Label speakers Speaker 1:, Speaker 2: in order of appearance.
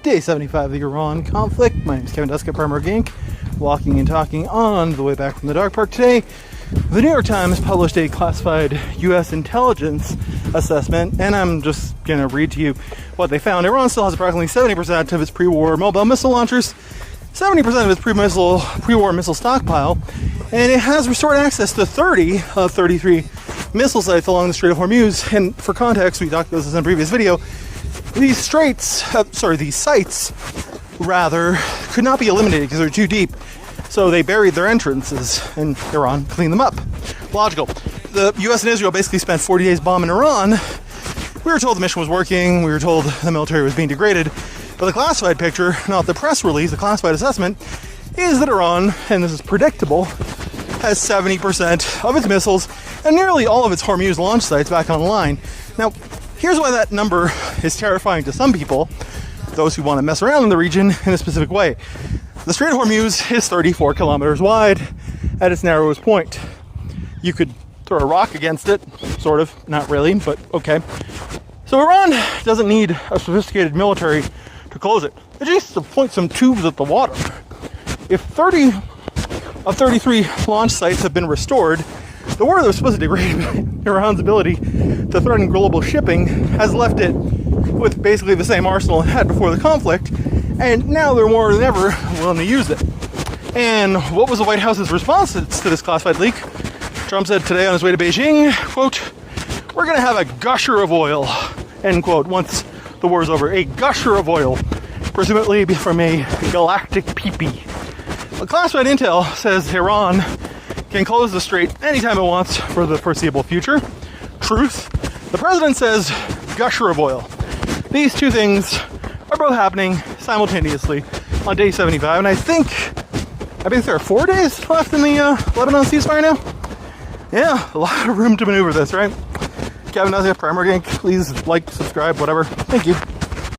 Speaker 1: Day 75 of the Iran conflict. My name is Kevin Duska, Primer Gink, walking and talking on the way back from the dog park today. The New York Times published a classified U.S. intelligence assessment, and I'm just going to read to you what they found. Iran still has approximately 70% of its pre-war mobile missile launchers, 70% of its pre-war missile stockpile, and it has restored access to 30 of 33 missile sites along the Strait of Hormuz. And for context, we talked about this in a previous video, these sites, could not be eliminated because they're too deep. So they buried their entrances, and Iran cleaned them up. Logical. The U.S. and Israel basically spent 40 days bombing Iran. We were told the mission was working. We were told the military was being degraded. But the classified picture, not the press release, the classified assessment, is that Iran, and this is predictable, has 70% of its missiles and nearly all of its Hormuz launch sites back online. Now, here's why that number is terrifying to some people, those who want to mess around in the region in a specific way. The Strait of Hormuz is 34 kilometers wide at its narrowest point. You could throw a rock against it, sort of, not really, but okay. So Iran doesn't need a sophisticated military to close it. It just to point some tubes at the water. If 30 of 33 launch sites have been restored, the war that was supposed to degrade Iran's ability to threaten global shipping has left it with basically the same arsenal it had before the conflict, and now they're more than ever willing to use it. And what was the White House's response to this classified leak? Trump said today on his way to Beijing, quote, "We're going to have a gusher of oil," end quote, once the war is over. A gusher of oil, presumably from a galactic peepee. The classified intel says Iran can close the strait anytime it wants for the foreseeable future. Truth. The president says gusher of oil. These two things are both happening simultaneously on day 75, and I think there are 4 days left in the Lebanon ceasefire now. Yeah, a lot of room to maneuver this, right? Kevin Duska, Primer Gink. Please like, subscribe, whatever. Thank you.